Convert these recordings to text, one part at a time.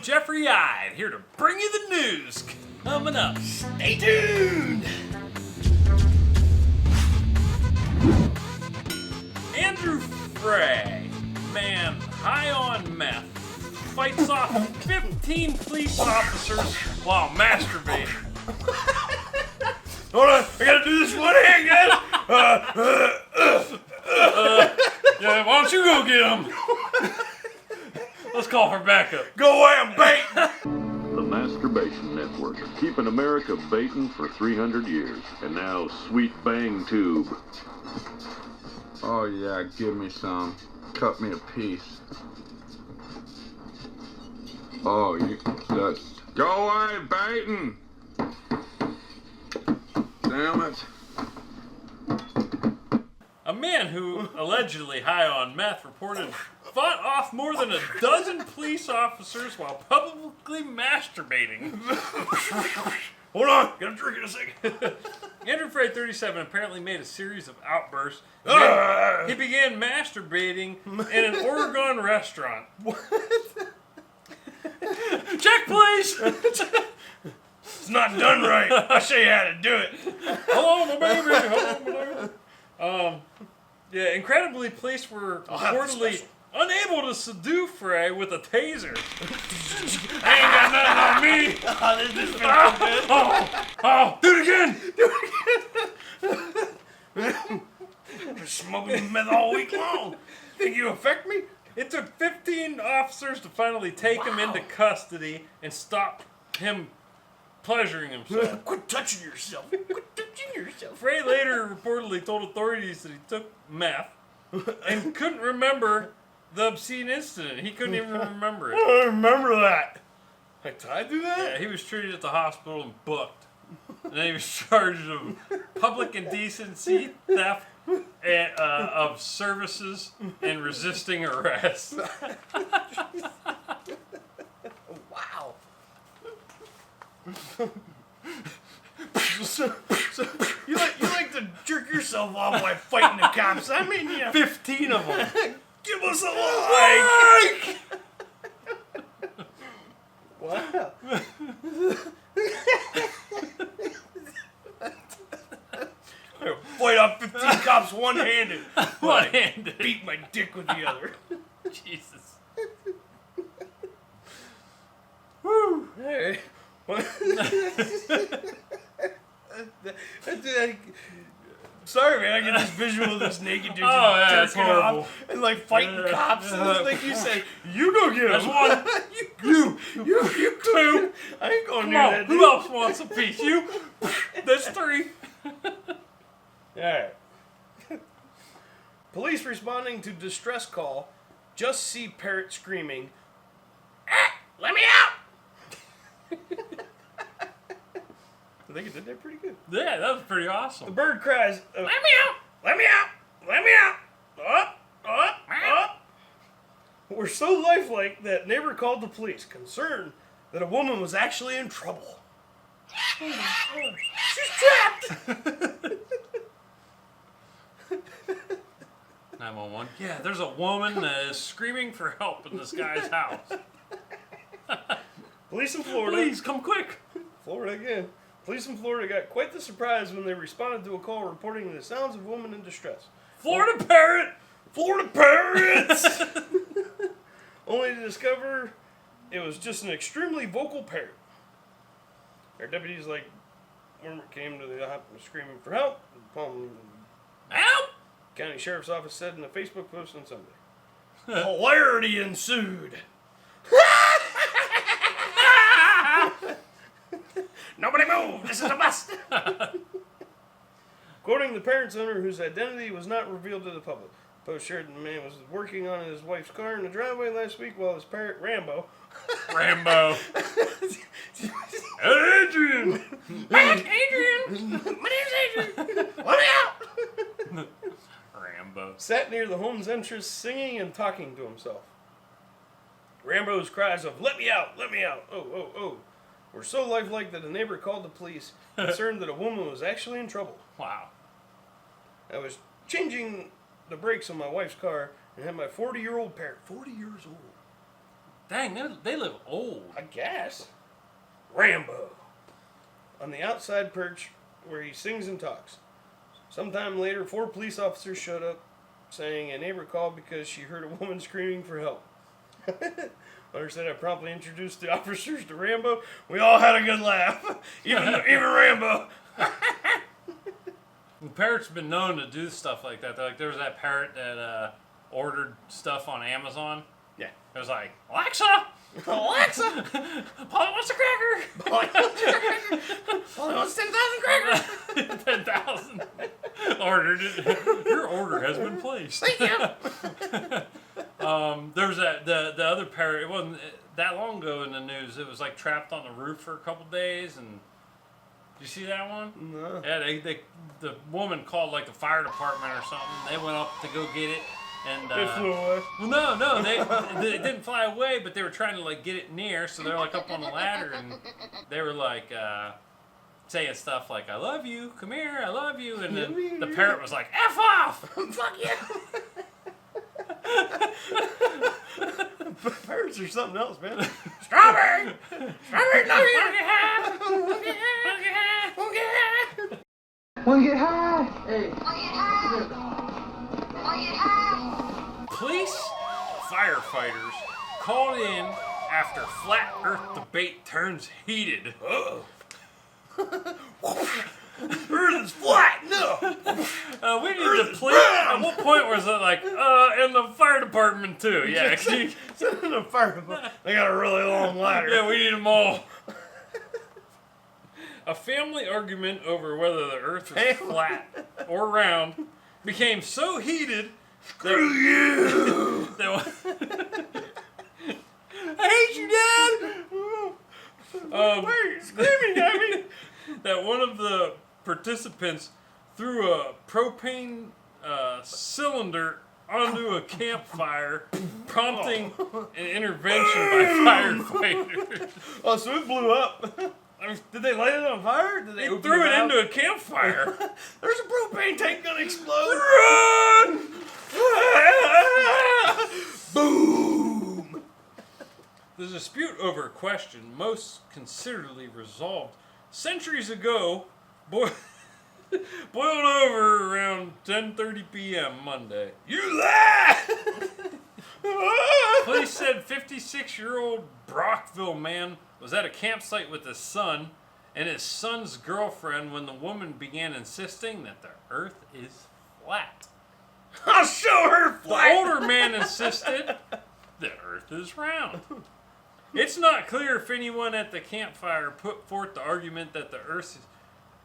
Jeffrey Ide, here to bring you the news. Coming up, Stay tuned! Andrew Frey, man high on meth, fights off 15 police officers while masturbating. Hold on, I gotta do this one hand, guys! Yeah, why don't you go get him? Let's call for backup. Go away, I'm baiting! The Masturbation Network, keeping America baiting for 300 years. And now, Sweet Bang Tube. Oh yeah, give me some. Cut me a piece. Oh, you just go away, baiting. Damn it. A man who allegedly high on meth reported fought off more than a dozen police officers while publicly masturbating. Hold on, gotta drink in a second. Andrew Frey, 37, apparently made a series of outbursts. He began masturbating in an Oregon restaurant. What? Check, please! It's not done right. I'll show you how to do it. Hello, my baby. Hello, my baby. Yeah, incredibly, police were reportedly unable to subdue Frey with a taser. I ain't got nothing on me. Oh, this feels good. Oh, do it again! Been smoking meth all week long. Think you affect me? It took 15 officers to finally take him into custody and stop him pleasuring himself. Quit touching yourself. Quit touching yourself. Frey later reportedly told authorities that he took meth and couldn't remember the obscene incident. He couldn't even remember I it. don't remember that. Like, did I do that? Yeah, he was treated at the hospital and booked. And then he was charged of public indecency, theft, and, of services, and resisting arrest. Wow. You like to jerk yourself off while fighting the cops. I mean, yeah. 15 of them. Give us a like. Wow. Fight off 15 cops one-handed. One-handed. Beat my dick with the other. Jesus. Woo. Hey. Sorry, man. I get this visual of this naked dude just jerking off and like fighting cops. And like you said, you go get him. There's one. You two. I ain't going Come near on. that. Who else wants a piece? You. There's 3. Alright. Police responding to distress call just see Parrot screaming, "Ah! Let me out!" I think it did that pretty good. Yeah, that was pretty The awesome. bird cries, "Let me out! Let me out! Let me out! Up! Up! Up!" We're so lifelike that neighbor called the police, concerned that a woman was actually in trouble. She's trapped! 911. Yeah, there's a woman that is screaming for help in this guy's house. Police in Florida. Please, come quick. Florida again. Police in Florida got quite the surprise when they responded to a call reporting the sounds of a woman in distress. Florida Parrot! Florida parrots! Only to discover it was just an extremely vocal parrot. Our deputies came to the hospital screaming for help. Help! County Sheriff's Office said in a Facebook post on Sunday. Hilarity ensued. Nobody move! This is a bust! Quoting the parent's owner, whose identity was not revealed to the public. Post shared that the man was working on his wife's car in the driveway last week while his parrot Rambo. Adrian! Adrian! My name's Adrian! Let me out! Rambo. Sat near the home's entrance singing and talking to himself. Rambo's cries of, "Let me out! Let me out! Oh, oh, oh!" were so lifelike that a neighbor called the police, concerned that a woman was actually in trouble. Wow. I was changing the brakes on my wife's car and had my 40-year-old parrot, 40 years old, Dang, they live old. I guess. Rambo. On the outside perch where he sings and talks. Sometime later, 4 police officers showed up saying a neighbor called because she heard a woman screaming for help. Mother said I promptly introduced the officers to Rambo. We all had a good laugh. Even Rambo. Parrot's been known to do stuff like that. Like there was that parrot that ordered stuff on Amazon. Yeah. It was like, Alexa! Alexa! Polly wants a cracker! Polly wants 10,000 crackers. 10,000. Ordered it. Your order has been placed. Thank you. There was the other parrot. It wasn't that long ago in the news. It was like trapped on the roof for a couple days. And did you see that one? No. Yeah, the woman called like the fire department or something. They went up to go get it. And It flew away. well, no, they didn't fly away, but they were trying to like get it near, so they're like up on the ladder, and they were like saying stuff like "I love you, come here, I love you," and then the parrot was like "F off, fuck you." Parrots are something else, man. Strawberry, Strawberry, no, you Wanna get high? Hey. Police firefighters called in after flat Earth debate turns heated. Uh-oh. Earth is flat. No. We need the police. At what point was it like, and the fire department too? Yeah, Send the fire department. They got a really long ladder. yeah, we need them all. A family argument over whether the Earth is flat or round became so heated. Screw you! I hate you, Dad. Why are you screaming at me? That one of the participants threw a propane cylinder onto a campfire, prompting an intervention by firefighters. Oh, so it blew up. Did they light it on fire? Did they They threw it into a campfire. There's a propane tank gonna explode. Run! Boom! The dispute over a question most considerably resolved centuries ago boiled over around 10:30 p.m. Monday. You lie! Police said 56-year-old Brockville man was at a campsite with his son and his son's girlfriend when the woman began insisting that the Earth is flat. I'll show her The flat. older man insisted the Earth is round. It's not clear if anyone at the campfire put forth the argument that the Earth is...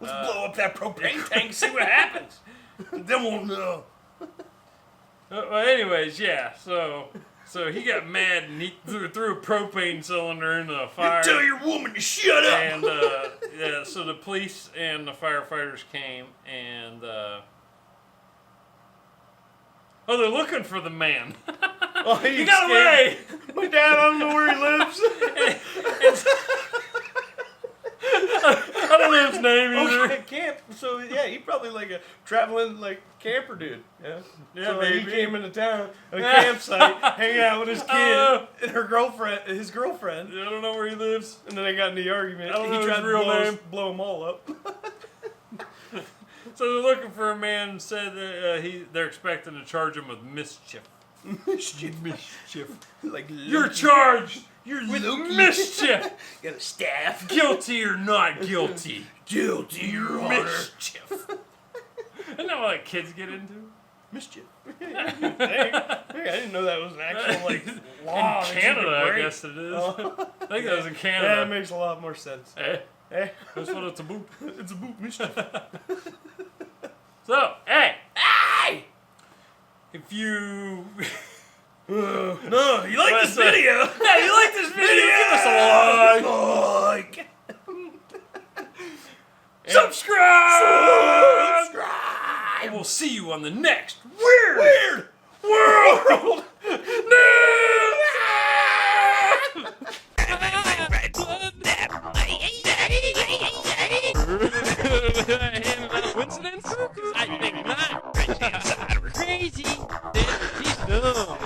Let's blow up that propane tank and see what happens. Then we'll know. Well, anyways, yeah, so he got mad and he threw a propane cylinder into the fire. You tell your woman to shut up. And, yeah, so the police and the firefighters came and, oh, they're looking for the man. Oh, He got away! My dad, I don't know where he lives. I don't know his name either. Okay, camp. So yeah, he probably like a traveling like camper dude. Yeah. Yeah, so like, he maybe. came into town, a campsite, hanging out with his kid and her girlfriend, his girlfriend. I don't know where he lives. And then they got in the argument. I don't know He his tried to real name. blow them all up. So they're looking for a man and said that they're expecting to charge him with mischief. Mischief. Like You're charged! You're with Loki. mischief! got a staff. Guilty or not guilty? Guilty, Your Honor. Mischief. Isn't that what like, kids get into? Mischief. I didn't know that was an actual like law. In Canada, I guess it is. Oh. I think that was in Yeah, Canada. that makes a lot more sense. Hey, Hey, that's what it's a boot. it's a boot mischief. So, hey! Hey! If you... No, you like this video? Yeah, you like this video? Give us a like! Subscribe! And we'll see you on the next Weird World News! Coincidence? I think not. Crazy. He's dumb.